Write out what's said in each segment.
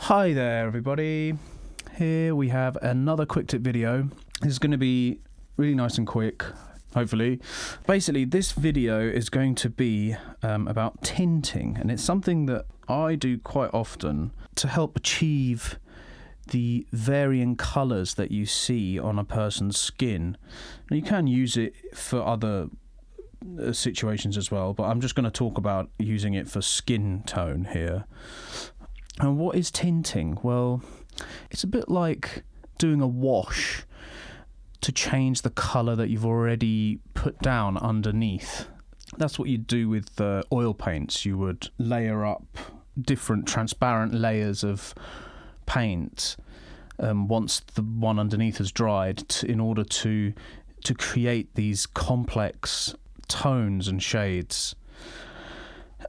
Hi there everybody, here we have another quick tip video. This is going to be really nice and quick, hopefully. Basically this video is going to be about tinting, and it's something that I do quite often to help achieve the varying colours that you see on a person's skin. Now, you can use it for other situations as well, but I'm just going to talk about using it for skin tone here. And what is tinting? Well, it's a bit like doing a wash to change the colour that you've already put down underneath. That's what you'd do with oil paints. You would layer up different transparent layers of paint once the one underneath has dried in order to create these complex tones and shades.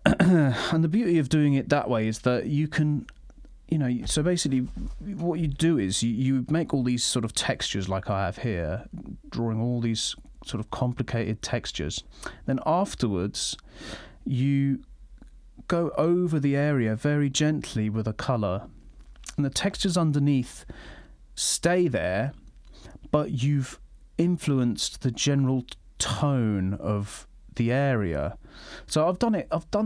And the beauty of doing it that way is that you can, so basically what you do is you make all these sort of textures like I have here, drawing all these sort of complicated textures. Then afterwards you go over the area very gently with a colour, and the textures underneath stay there, but you've influenced the general tone of the area. So I've done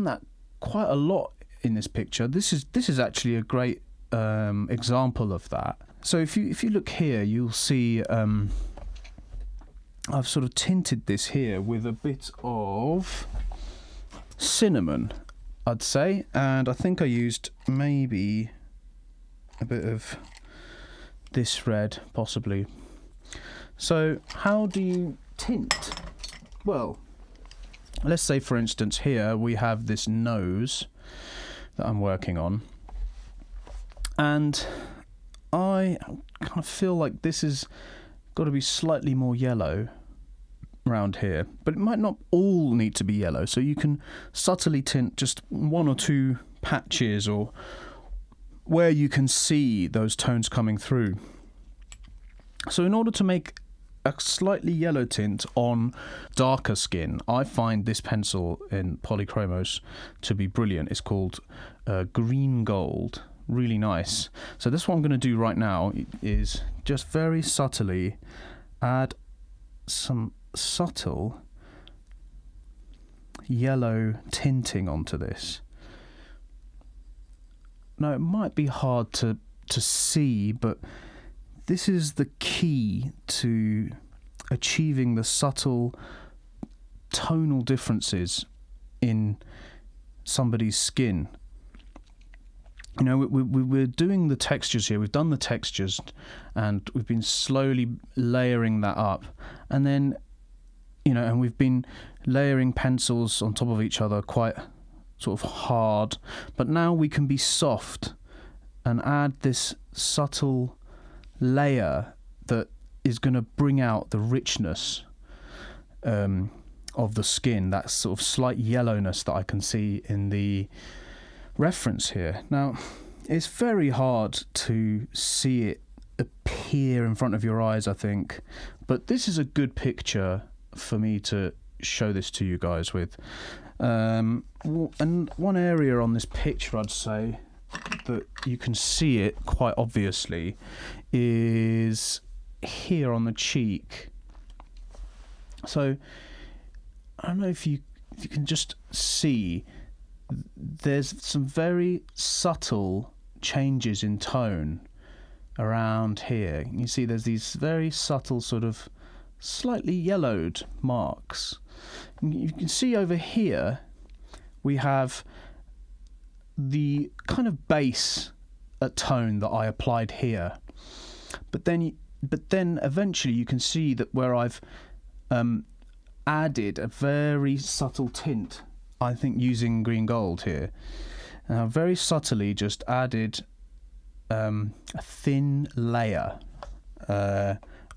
that quite a lot in this picture. This is actually a great example of that. So if you look here, you'll see I've sort of tinted this here with a bit of cinnamon, I'd say, and I think I used maybe a bit of this red, possibly. So how do you tint? Well, let's say, for instance, here we have this nose that I'm working on, and I kind of feel like this has got to be slightly more yellow around here, but it might not all need to be yellow, so you can subtly tint just one or two patches or where you can see those tones coming through. So in order to make a slightly yellow tint on darker skin, I find this pencil in Polychromos to be brilliant. It's called green gold. Really nice. So this what I'm going to do right now is just very subtly add some subtle yellow tinting onto this. Now it might be hard to see, but this is the key to achieving the subtle tonal differences in somebody's skin. We're doing the textures here. We've done the textures, and we've been slowly layering that up. And then, and we've been layering pencils on top of each other quite sort of hard. But now we can be soft and add this subtle layer that is going to bring out the richness of the skin, that sort of slight yellowness that I can see in the reference here. Now, it's very hard to see it appear in front of your eyes, I think, but this is a good picture for me to show this to you guys with. And one area on this picture, I'd say, that you can see it quite obviously is here on the cheek. So I don't know if you can just see there's some very subtle changes in tone around here. You see there's these very subtle sort of slightly yellowed marks. You can see over here we have the kind of base tone that I applied here, but then eventually you can see that where I've added a very subtle tint, I think using green gold here, very subtly just added a thin layer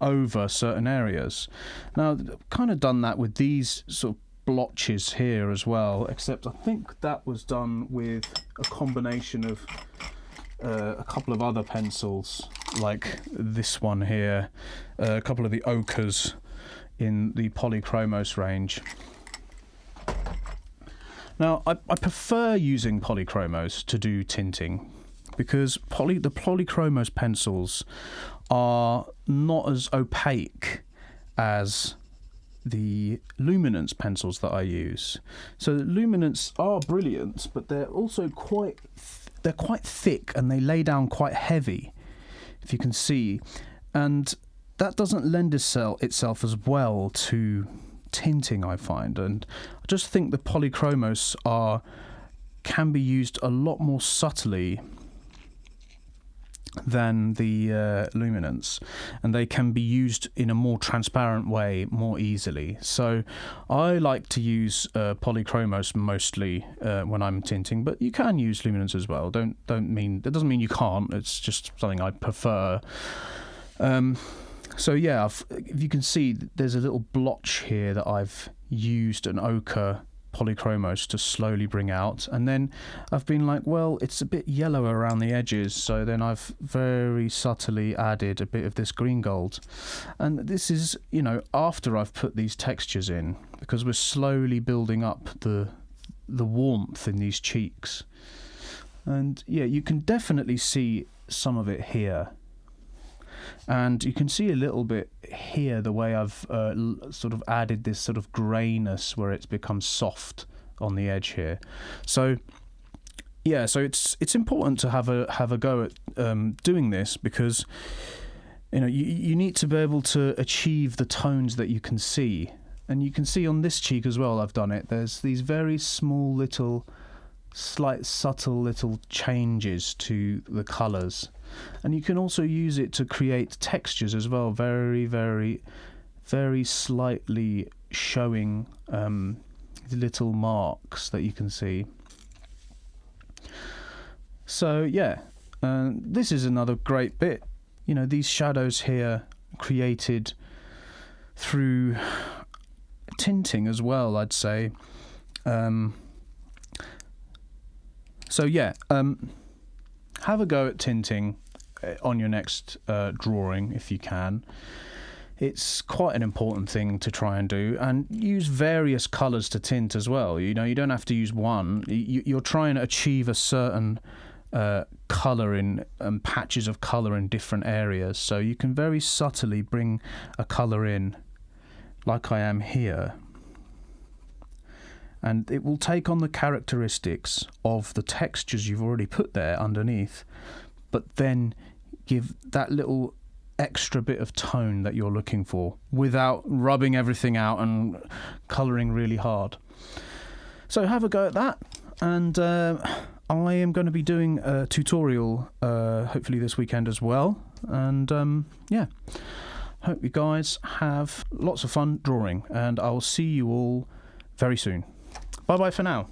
over certain areas. Now I've kind of done that with these sort of blotches here as well, except I think that was done with a combination of a couple of other pencils, like this one here, a couple of the ochres in the Polychromos range. Now I prefer using Polychromos to do tinting because the Polychromos pencils are not as opaque as the Luminance pencils that I use. So the Luminance are brilliant, but they're also quite thick, and they lay down quite heavy, if you can see, and that doesn't lend itself as well to tinting, I find. And I just think the Polychromos can be used a lot more subtly than the Luminance, and they can be used in a more transparent way more easily. So I like to use Polychromos mostly when I'm tinting, but you can use Luminance as well. That doesn't mean you can't. It's just something I prefer. So yeah, if you can see, there's a little blotch here that I've used an ochre Polychromos to slowly bring out, and then I've been like, well, it's a bit yellow around the edges, so then I've very subtly added a bit of this green gold. And this is, after I've put these textures in, because we're slowly building up the warmth in these cheeks. And yeah, you can definitely see some of it here. And you can see a little bit here the way I've sort of added this sort of greyness where it's become soft on the edge here. So yeah, so it's important to have a go at doing this, because you need to be able to achieve the tones that you can see. And you can see on this cheek as well, I've done it. There's these very small little, subtle little changes to the colours. And you can also use it to create textures as well, very, very, very slightly showing little marks that you can see. So yeah, this is another great bit. These shadows here created through tinting as well, I'd say. So yeah, have a go at tinting on your next drawing if you can. It's quite an important thing to try and do, and use various colours to tint as well. You don't have to use one. You're trying to achieve a certain colour in patches of colour in different areas, so you can very subtly bring a colour in, like I am here. And it will take on the characteristics of the textures you've already put there underneath, but then give that little extra bit of tone that you're looking for without rubbing everything out and colouring really hard. So have a go at that, and I am going to be doing a tutorial hopefully this weekend as well. And yeah, hope you guys have lots of fun drawing, and I'll see you all very soon. Bye bye for now.